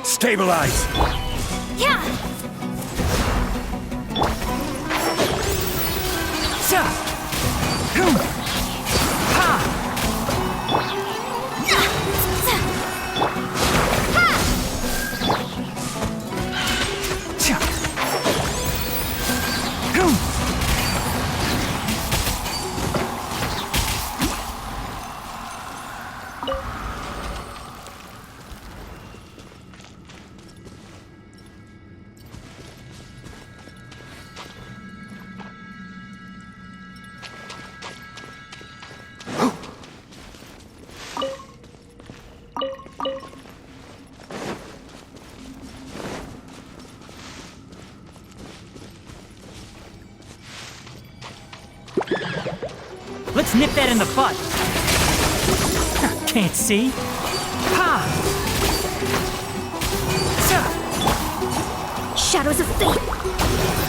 Stabilize! Yeah! Sa! Hum! Ha! Cha! Hum! Let's nip that in the bud. Can't see. Ha! Sa! Shadows of fate!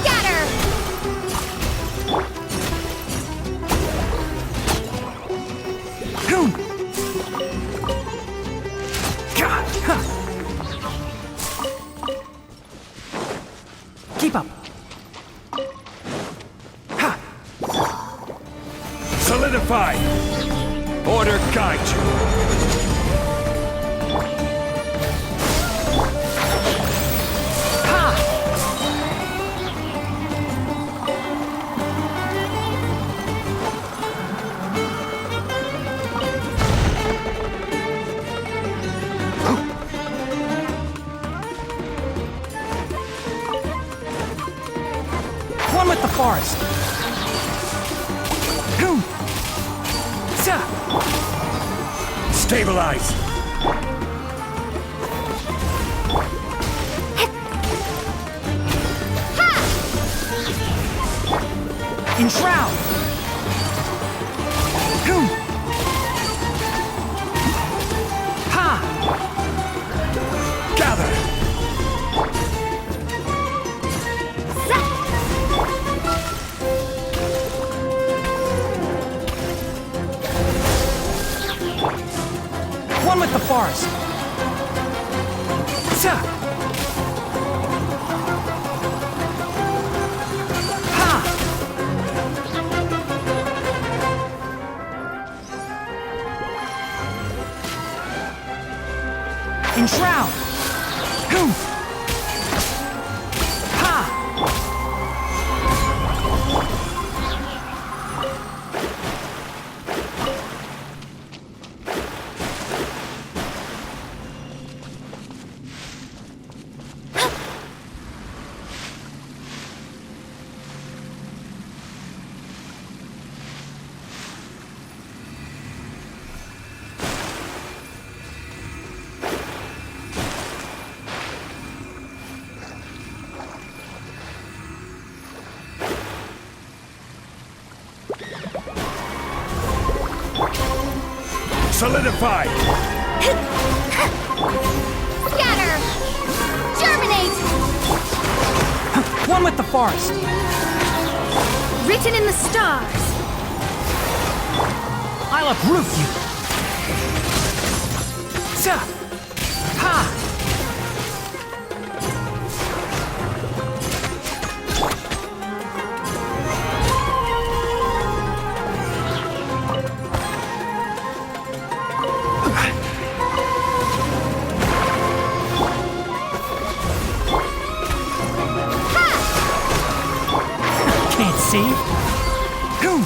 Scatter! Hum! God! Ha! Keep up. Ha! Solidify! Order guide you! Ha! One with the forest. Hum! Sa! Stabilize! Enshroud. Hum! Ha! Gather! One with the forest. Sa! Ha! Enshroud. Hum! Ha! Solidify! Scatter! Germinate! One with the forest. Written in the stars! I'll uproot you. Sa! Ha! Can't see. Hum!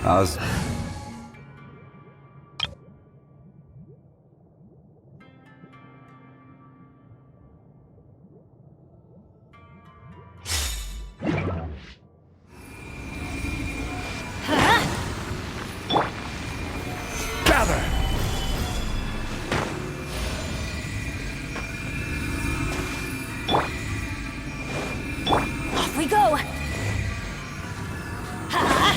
How's... Gather! Off we go! Ha! Ha!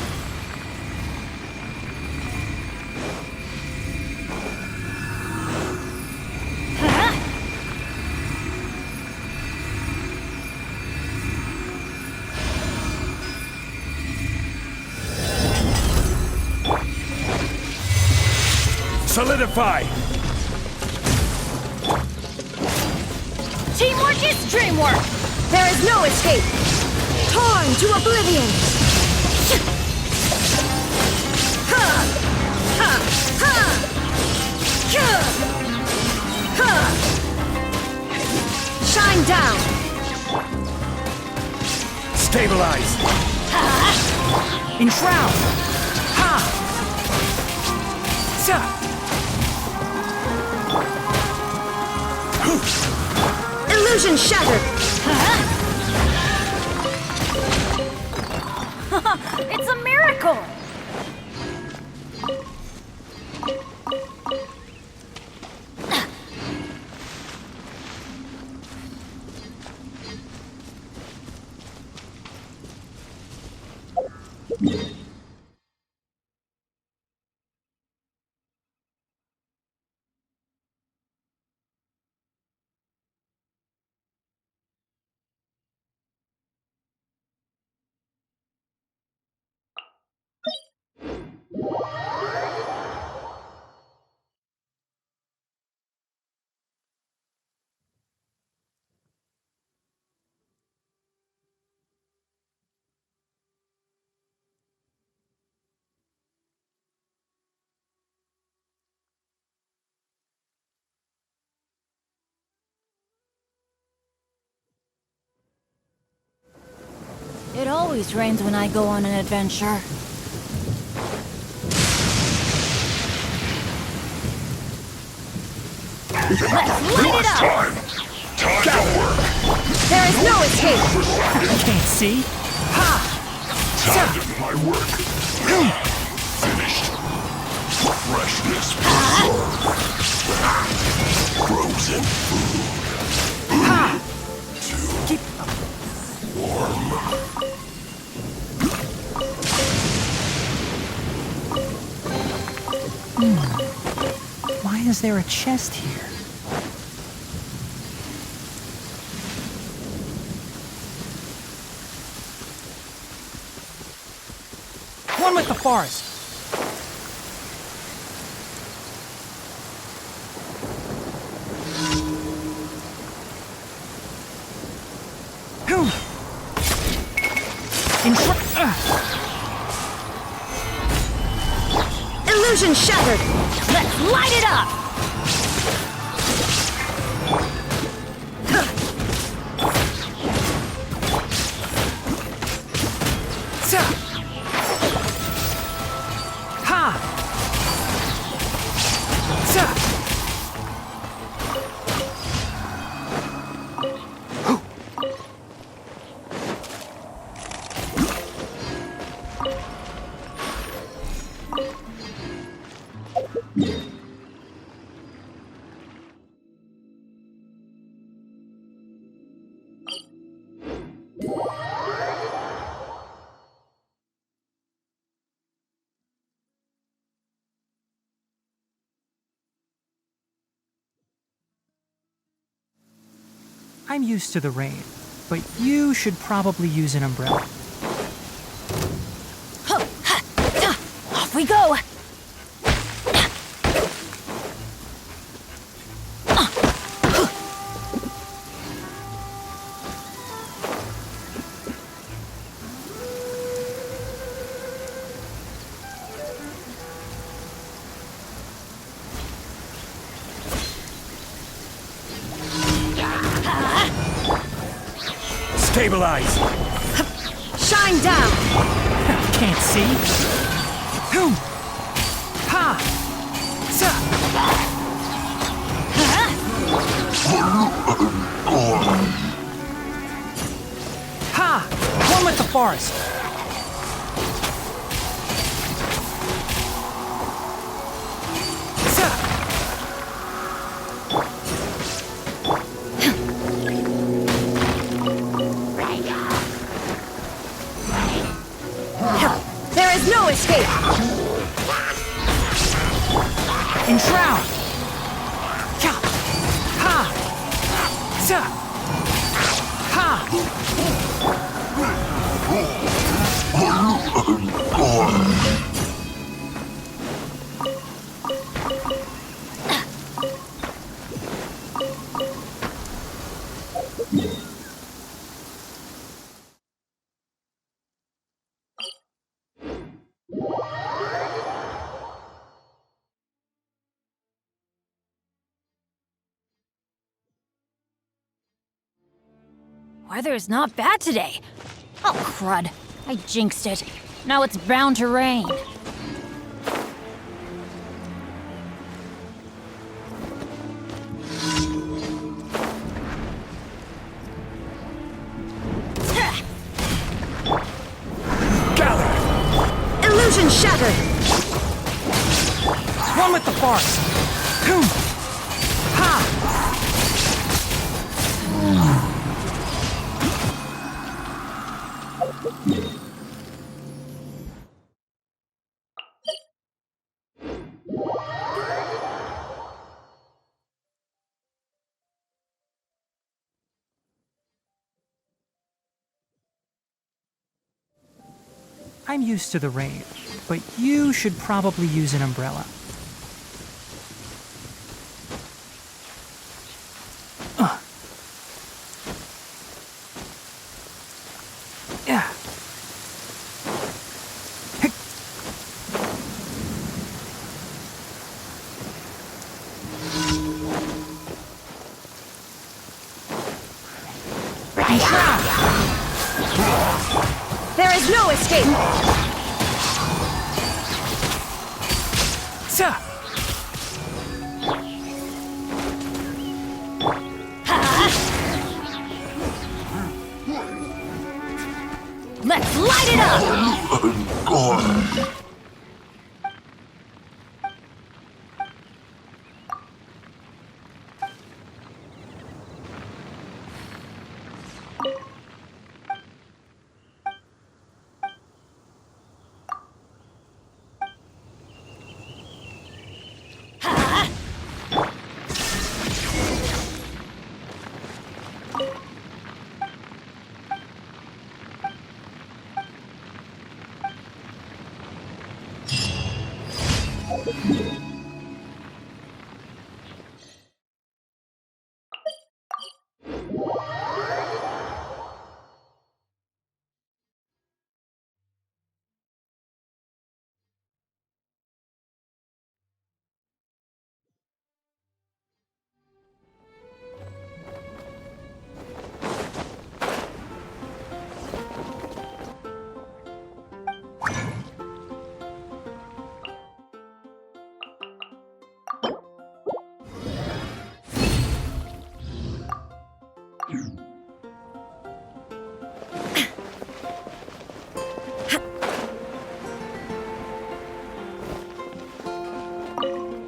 Solidify! Teamwork is dreamwork! There is no escape! Torn to oblivion! Ha! Ha! Ha! Ha! Ha! Shine down! Stabilize! Enshroud! Ha! Sa! Illusion shattered! It's a miracle! It always rains when I go on an adventure. Let's light it up! Time to work. There is no escape! I can't see. Ha! Time to do my work. Finished. Freshness preserved. Frozen food. Ha! Too warm. Why is there a chest here? One with the forest. Illusion shattered! Let's light it up! Sa! Ha! Sa! I'm used to the rain, but you should probably use an umbrella. Off we go! Stabilize! Shine down! Can't see. Hoom! Ha! Sa! Ha! One with the forest! Sa! There is no escape! Enshroud! Ka! Ha! Sa! Ha! Weather is not bad today. Oh, crud. I jinxed it. Now it's bound to rain. Gather! Illusion shattered! One with the forest! Hoom! Ha! I'm used to the rain, but you should probably use an umbrella. Yeah. Hic. There is no escape! Sa! Let's light it up!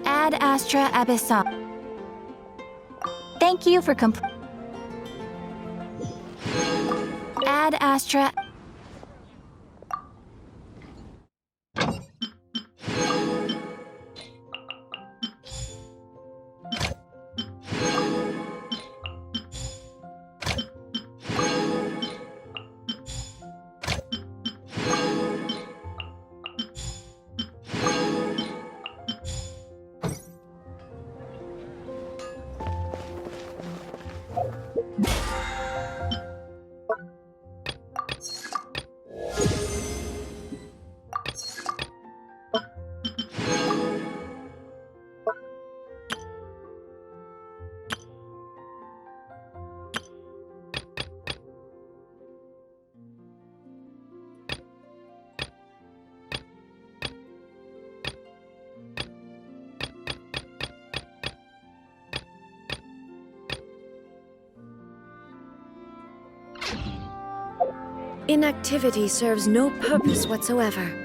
Ad Astra Abyssal. Thank you for Ad Astra. Inactivity serves no purpose whatsoever.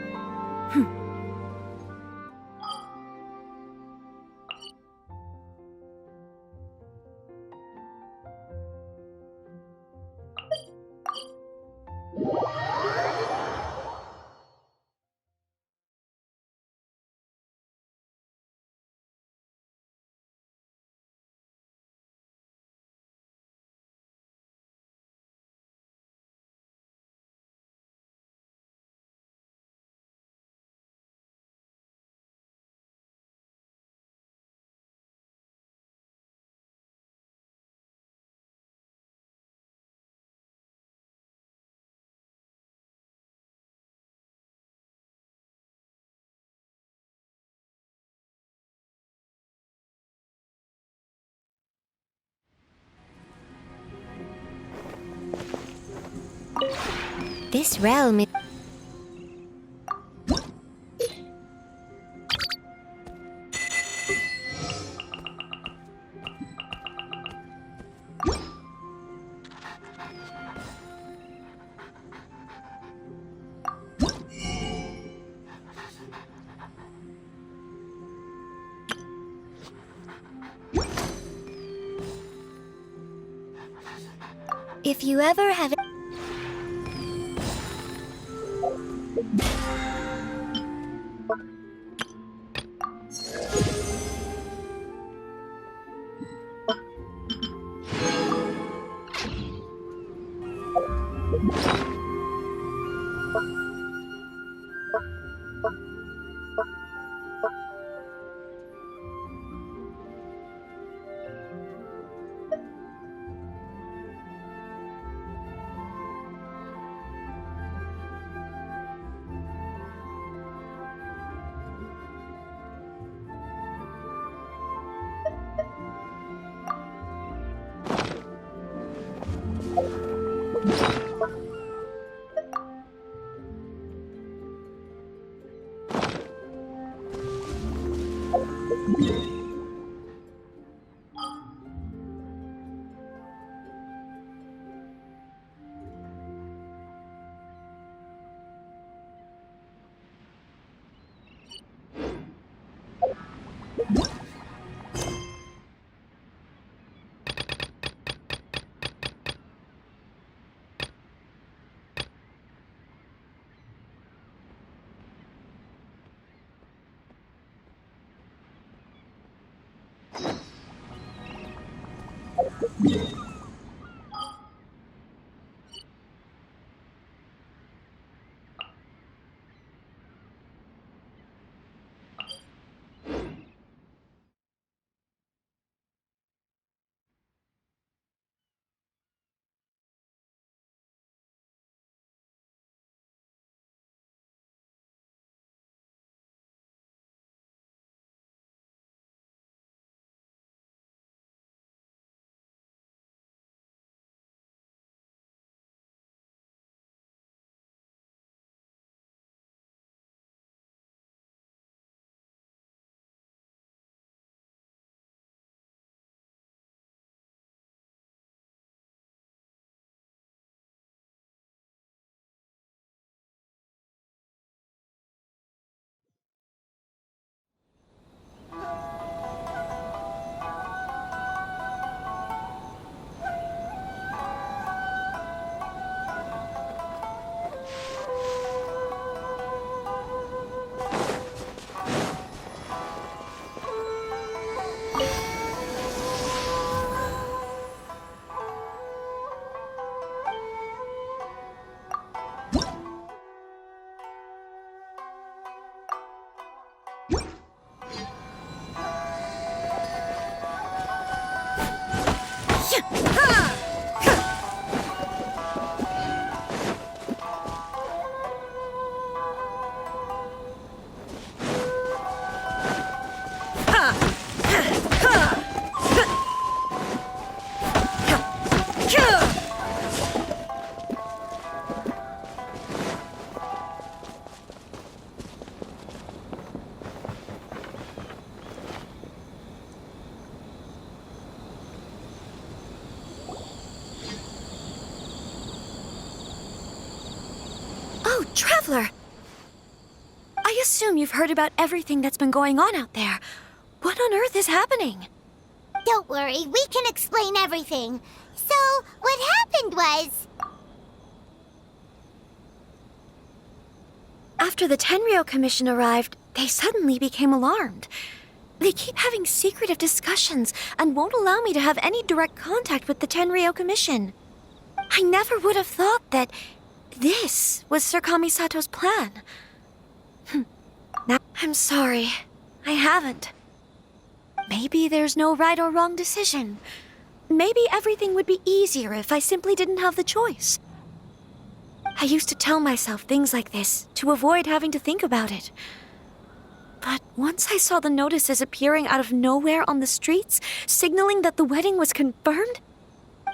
This realm is... If you ever have... Oh, Traveler! I assume you've heard about everything that's been going on out there. What on earth is happening? Don't worry, we can explain everything. So, what happened was... After the Tenryou Commission arrived, they suddenly became alarmed. They keep having secretive discussions and won't allow me to have any direct contact with the Tenryou Commission. I never would have thought that this was Sir Kamisato's plan. Now, I'm sorry. I haven't. Maybe there's no right or wrong decision. Maybe everything would be easier if I simply didn't have the choice. I used to tell myself things like this to avoid having to think about it. But once I saw the notices appearing out of nowhere on the streets, signaling that the wedding was confirmed,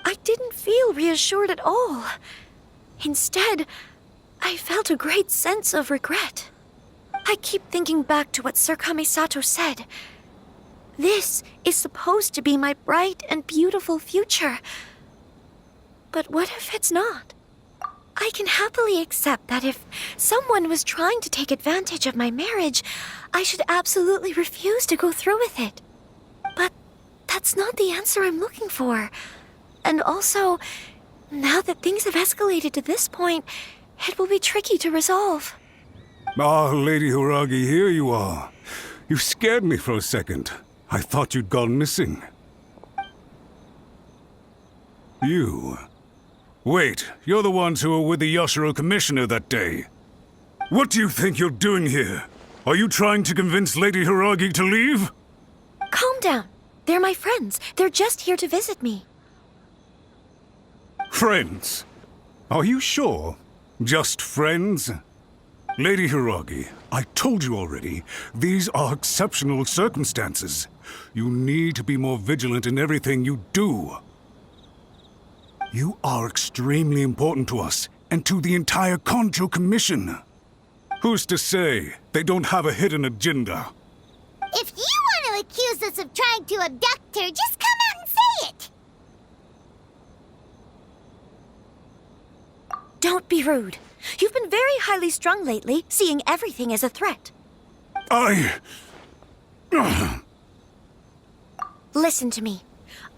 I didn't feel reassured at all. Instead, I felt a great sense of regret. I keep thinking back to what Sir Kamisato said. This is supposed to be my bright and beautiful future. But what if it's not? I can happily accept that if someone was trying to take advantage of my marriage, I should absolutely refuse to go through with it. But that's not the answer I'm looking for. And also, now that things have escalated to this point, it will be tricky to resolve. Ah, Lady Hiragi, here you are. You scared me for a second. I thought you'd gone missing. You? Wait, you're the ones who were with the Yashiro Commissioner that day. What do you think you're doing here? Are you trying to convince Lady Hiragi to leave? Calm down. They're my friends. They're just here to visit me. Friends? Are you sure? Just friends? Lady Hiragi, I told you already, these are exceptional circumstances. You need to be more vigilant in everything you do. You are extremely important to us, and to the entire Konjo Commission. Who's to say they don't have a hidden agenda? If you want to accuse us of trying to abduct her, just come out and say it! Don't be rude. You've been very highly strung lately, seeing everything as a threat. Listen to me.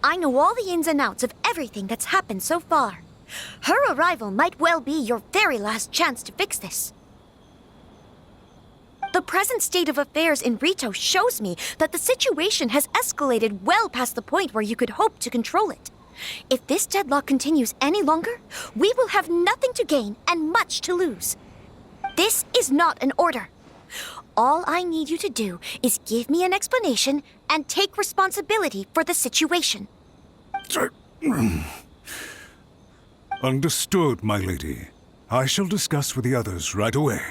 I know all the ins and outs of everything that's happened so far. Her arrival might well be your very last chance to fix this. The present state of affairs in Rito shows me that the situation has escalated well past the point where you could hope to control it. If this deadlock continues any longer, we will have nothing to gain and much to lose. This is not an order. All I need you to do is give me an explanation and take responsibility for the situation. Understood, my lady. I shall discuss with the others right away.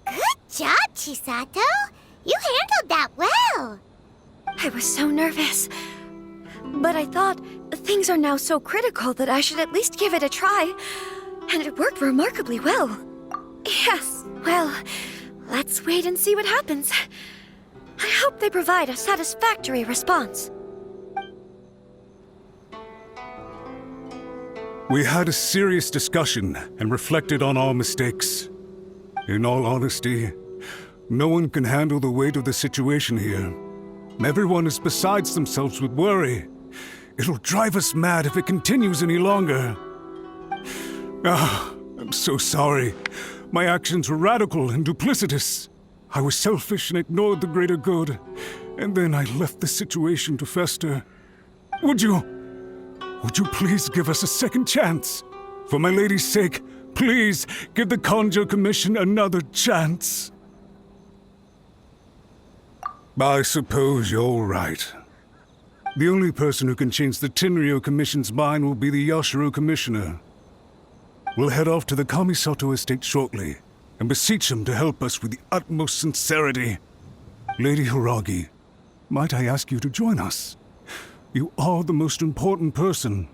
Good job, Chisato! You handled that well! I was so nervous. But I thought things are now so critical that I should at least give it a try. And it worked remarkably well. Yes, well, let's wait and see what happens. I hope they provide a satisfactory response. We had a serious discussion and reflected on our mistakes. In all honesty, no one can handle the weight of the situation here. Everyone is besides themselves with worry. It'll drive us mad if it continues any longer. I'm so sorry. My actions were radical and duplicitous. I was selfish and ignored the greater good. And then I left the situation to fester. Would you please give us a second chance? For my lady's sake, please give the Konjo Commission another chance. I suppose you're right. The only person who can change the Tenryou Commission's mind will be the Yashiro Commissioner. We'll head off to the Kamisato estate shortly and beseech him to help us with the utmost sincerity. Lady Hiragi, might I ask you to join us? You are the most important person.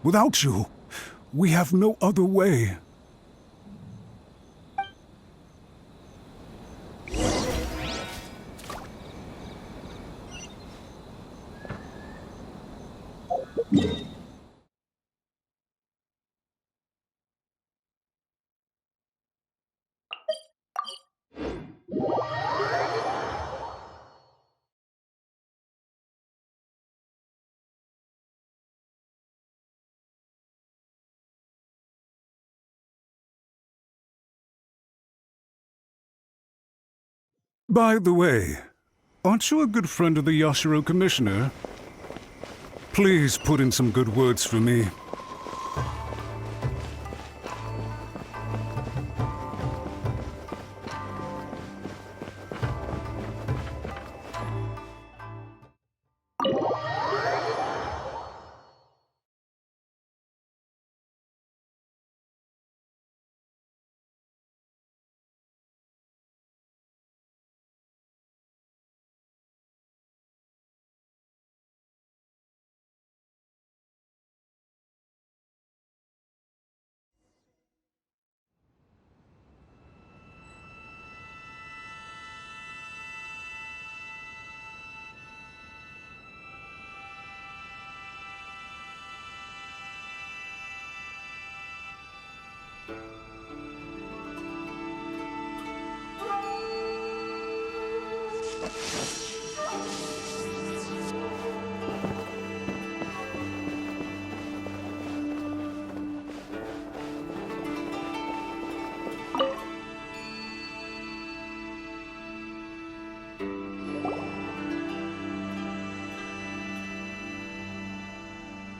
Without you, we have no other way. By the way, aren't you a good friend of the Yashiro Commissioner? Please put in some good words for me.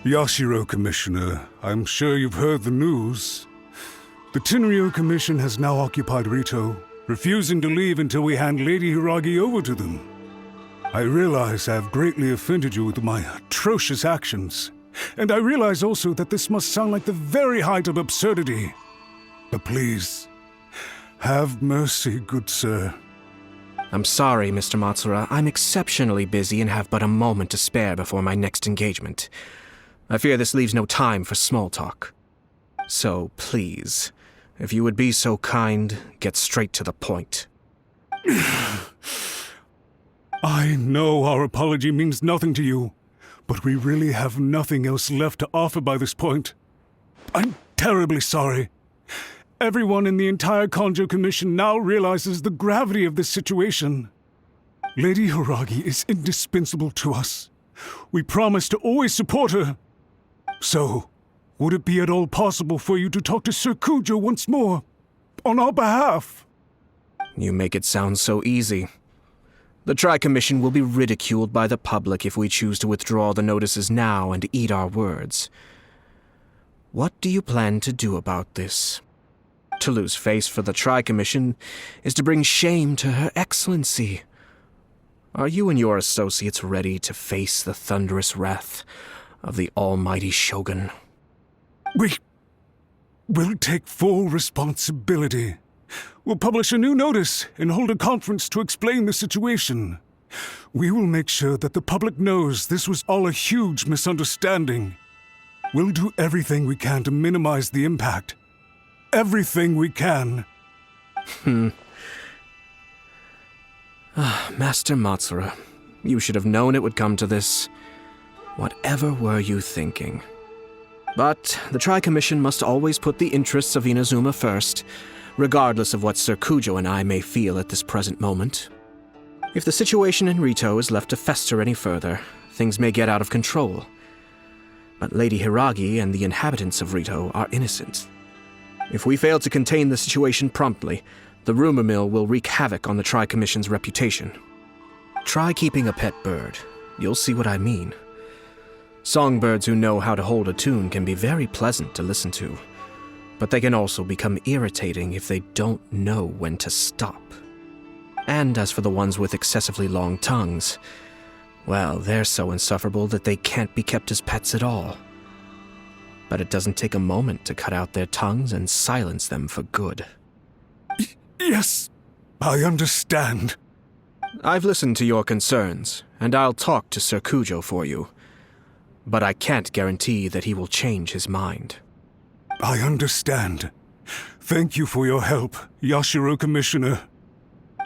Yashiro Commissioner, I'm sure you've heard the news. The Tenryo Commission has now occupied Rito, refusing to leave until we hand Lady Hiragi over to them. I realize I have greatly offended you with my atrocious actions, and I realize also that this must sound like the very height of absurdity. But please, have mercy, good sir. I'm sorry, Mr. Matsura. I'm exceptionally busy and have but a moment to spare before my next engagement. I fear this leaves no time for small talk. So, please, if you would be so kind, get straight to the point. I know our apology means nothing to you, but we really have nothing else left to offer by this point. I'm terribly sorry. Everyone in the entire Kanjo Commission now realizes the gravity of this situation. Lady Hiragi is indispensable to us. We promise to always support her. So, would it be at all possible for you to talk to Sir Kujo once more, on our behalf? You make it sound so easy. The Tri-Commission will be ridiculed by the public if we choose to withdraw the notices now and eat our words. What do you plan to do about this? To lose face for the Tri-Commission is to bring shame to Her Excellency. Are you and your associates ready to face the thunderous wrath of the almighty Shogun? We'll take full responsibility. We'll publish a new notice and hold a conference to explain the situation. We will make sure that the public knows this was all a huge misunderstanding. We'll do everything we can to minimize the impact. Everything we can. Master Matsura, you should have known it would come to this. Whatever were you thinking? But the Tri-Commission must always put the interests of Inazuma first, regardless of what Sir Kujo and I may feel at this present moment. If the situation in Rito is left to fester any further, things may get out of control. But Lady Hiragi and the inhabitants of Rito are innocent. If we fail to contain the situation promptly, the rumor mill will wreak havoc on the Tri-Commission's reputation. Try keeping a pet bird. You'll see what I mean. Songbirds who know how to hold a tune can be very pleasant to listen to, but they can also become irritating if they don't know when to stop. And as for the ones with excessively long tongues, well, they're so insufferable that they can't be kept as pets at all. But it doesn't take a moment to cut out their tongues and silence them for good. Yes, I understand. I've listened to your concerns, and I'll talk to Sir Kujo for you. But I can't guarantee that he will change his mind. I understand. Thank you for your help, Yashiro Commissioner.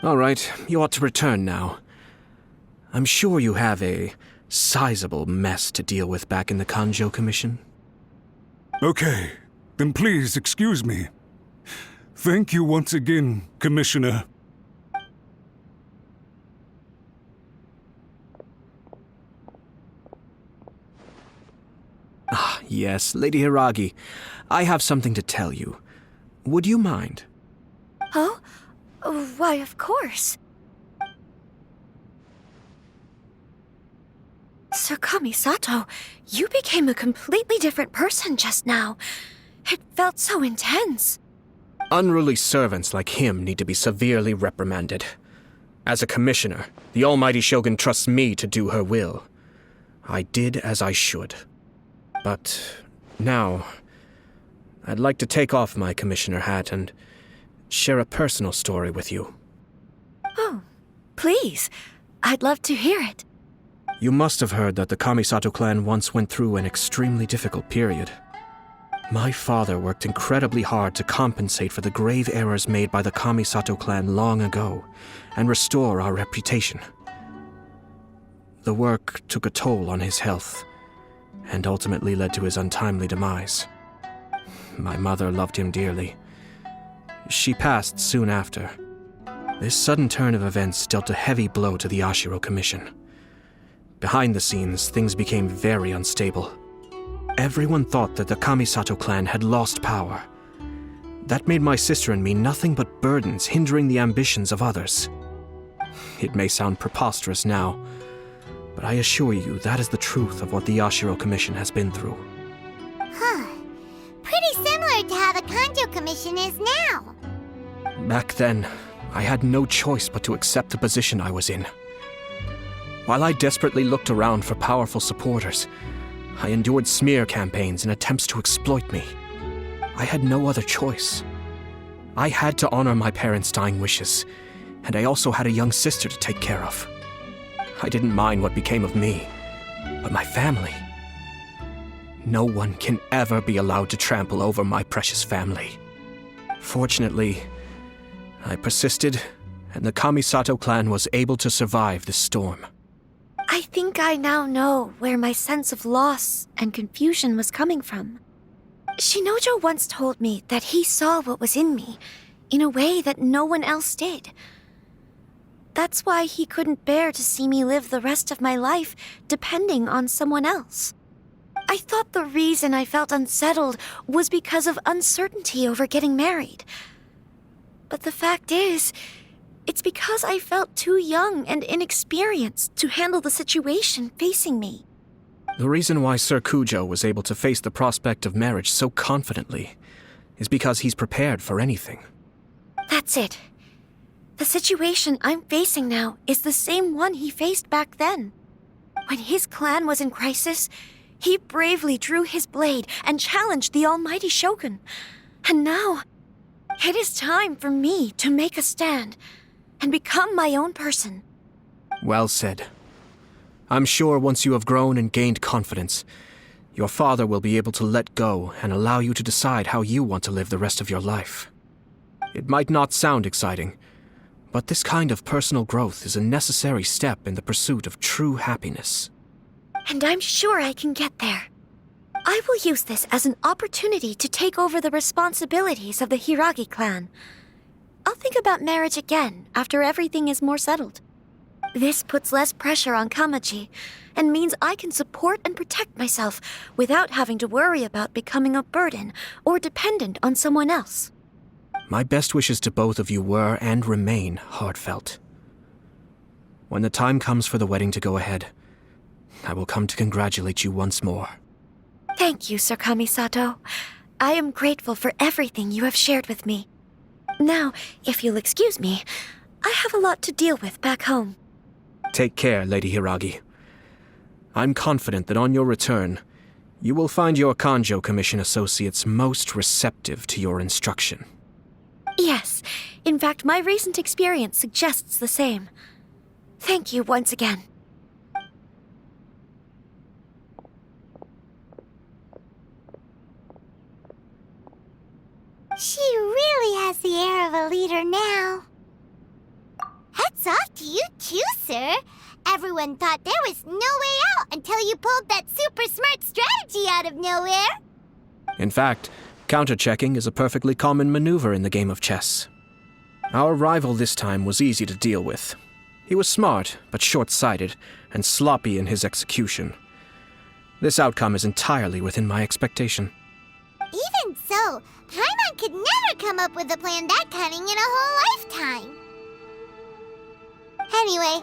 All right, you ought to return now. I'm sure you have a sizable mess to deal with back in the Kanjo Commission. Okay, then please excuse me. Thank you once again, Commissioner. Yes, Lady Hiragi, I have something to tell you. Would you mind? Oh? Why, of course. Sir Kamisato, you became a completely different person just now. It felt so intense. Unruly servants like him need to be severely reprimanded. As a commissioner, the almighty Shogun trusts me to do her will. I did as I should. But now, I'd like to take off my commissioner hat and share a personal story with you. Oh, please. I'd love to hear it. You must have heard that the Kamisato clan once went through an extremely difficult period. My father worked incredibly hard to compensate for the grave errors made by the Kamisato clan long ago and restore our reputation. The work took a toll on his health and ultimately led to his untimely demise. My mother loved him dearly. She passed soon after. This sudden turn of events dealt a heavy blow to the Yashiro Commission. Behind the scenes, things became very unstable. Everyone thought that the Kamisato clan had lost power. That made my sister and me nothing but burdens hindering the ambitions of others. It may sound preposterous now, but I assure you that is the truth of what the Yashiro Commission has been through. Huh. Pretty similar to how the Kanjo Commission is now. Back then, I had no choice but to accept the position I was in. While I desperately looked around for powerful supporters, I endured smear campaigns and attempts to exploit me. I had no other choice. I had to honor my parents' dying wishes, and I also had a young sister to take care of. I didn't mind what became of me, but my family. No one can ever be allowed to trample over my precious family. Fortunately, I persisted, and the Kamisato clan was able to survive this storm. I think I now know where my sense of loss and confusion was coming from. Shinojo once told me that he saw what was in me in a way that no one else did. That's why he couldn't bear to see me live the rest of my life depending on someone else. I thought the reason I felt unsettled was because of uncertainty over getting married. But the fact is, it's because I felt too young and inexperienced to handle the situation facing me. The reason why Sir Kujo was able to face the prospect of marriage so confidently is because he's prepared for anything. That's it. The situation I'm facing now is the same one he faced back then. When his clan was in crisis, he bravely drew his blade and challenged the almighty Shogun. And now, it is time for me to make a stand and become my own person. Well said. I'm sure once you have grown and gained confidence, your father will be able to let go and allow you to decide how you want to live the rest of your life. It might not sound exciting, but this kind of personal growth is a necessary step in the pursuit of true happiness. And I'm sure I can get there. I will use this as an opportunity to take over the responsibilities of the Hiragi clan. I'll think about marriage again after everything is more settled. This puts less pressure on Kamaji, and means I can support and protect myself without having to worry about becoming a burden or dependent on someone else. My best wishes to both of you were and remain heartfelt. When the time comes for the wedding to go ahead, I will come to congratulate you once more. Thank you, Sir Kamisato. I am grateful for everything you have shared with me. Now, if you'll excuse me, I have a lot to deal with back home. Take care, Lady Hiragi. I'm confident that on your return, you will find your Kanjo Commission associates most receptive to your instruction. Yes, in fact, my recent experience suggests the same. Thank you once again. She really has the air of a leader now. Hats off to you too, sir. Everyone thought there was no way out, until you pulled that super smart strategy out of nowhere. In fact, counter-checking is a perfectly common maneuver in the game of chess. Our rival this time was easy to deal with. He was smart, but short-sighted, and sloppy in his execution. This outcome is entirely within my expectation. Even so, Paimon could never come up with a plan that cunning in a whole lifetime. Anyway,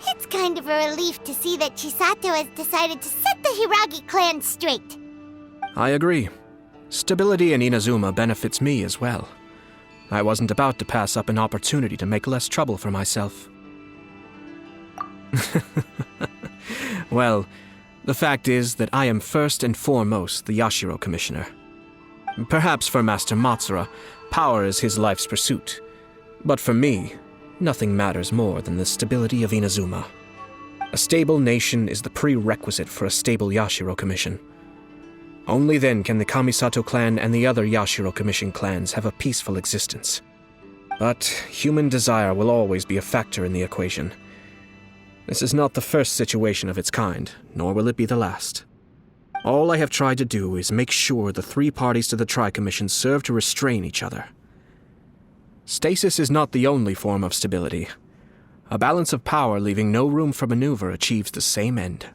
it's kind of a relief to see that Chisato has decided to set the Hiragi clan straight. I agree. Stability in Inazuma benefits me as well. I wasn't about to pass up an opportunity to make less trouble for myself. Well, the fact is that I am first and foremost the Yashiro Commissioner. Perhaps for Master Matsura, power is his life's pursuit. But for me, nothing matters more than the stability of Inazuma. A stable nation is the prerequisite for a stable Yashiro Commission. Only then can the Kamisato clan and the other Yashiro Commission clans have a peaceful existence. But human desire will always be a factor in the equation. This is not the first situation of its kind, nor will it be the last. All I have tried to do is make sure the three parties to the Tri-Commission serve to restrain each other. Stasis is not the only form of stability. A balance of power leaving no room for maneuver achieves the same end.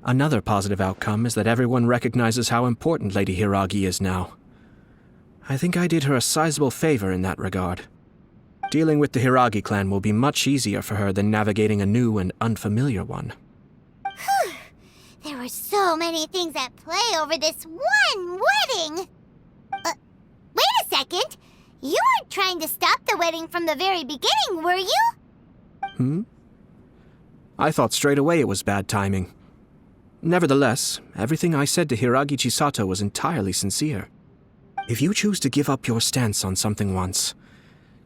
Another positive outcome is that everyone recognizes how important Lady Hiragi is now. I think I did her a sizable favor in that regard. Dealing with the Hiragi clan will be much easier for her than navigating a new and unfamiliar one. There were so many things at play over this one wedding! Wait a second! You weren't trying to stop the wedding from the very beginning, were you? I thought straight away it was bad timing. Nevertheless, everything I said to Hiragi Chisato was entirely sincere. If you choose to give up your stance on something once,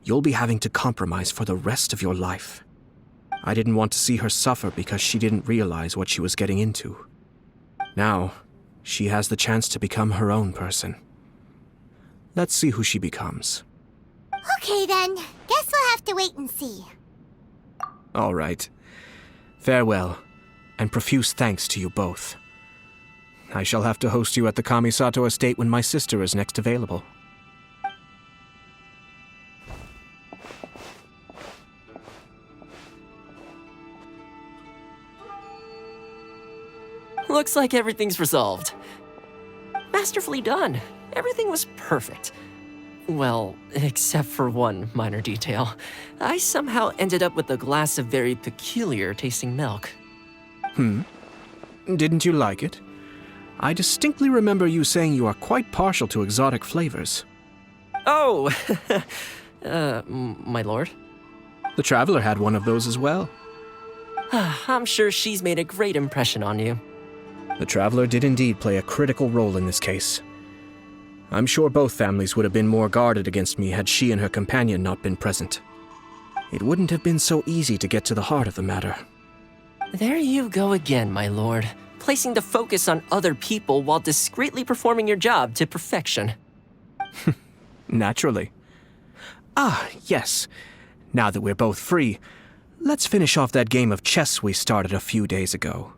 you'll be having to compromise for the rest of your life. I didn't want to see her suffer because she didn't realize what she was getting into. Now, she has the chance to become her own person. Let's see who she becomes. Okay then, guess we'll have to wait and see. All right. Farewell, and profuse thanks to you both. I shall have to host you at the Kamisato estate when my sister is next available. Looks like everything's resolved. Masterfully done. Everything was perfect. Well, except for one minor detail. I somehow ended up with a glass of very peculiar tasting milk. Didn't you like it? I distinctly remember you saying you are quite partial to exotic flavors. Oh, my lord. The Traveler had one of those as well. I'm sure she's made a great impression on you. The Traveler did indeed play a critical role in this case. I'm sure both families would have been more guarded against me had she and her companion not been present. It wouldn't have been so easy to get to the heart of the matter. There you go again, my lord. Placing the focus on other people while discreetly performing your job to perfection. Naturally. Ah, yes. Now that we're both free, let's finish off that game of chess we started a few days ago.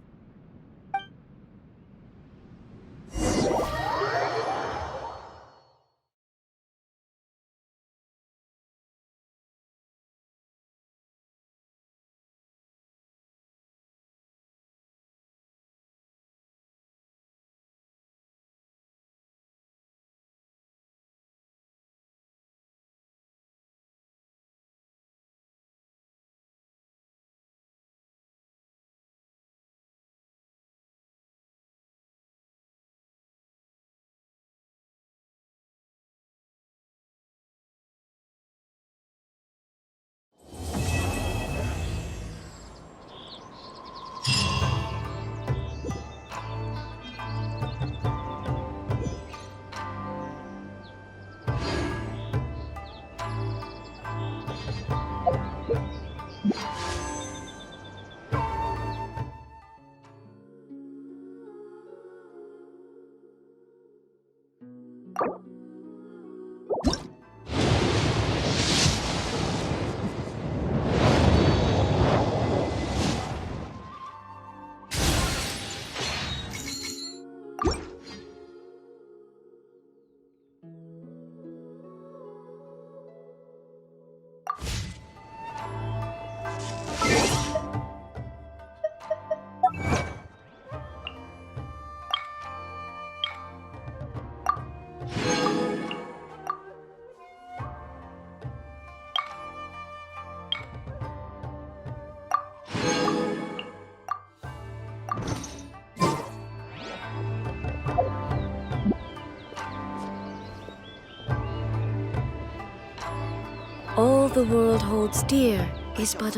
All the world holds dear is but a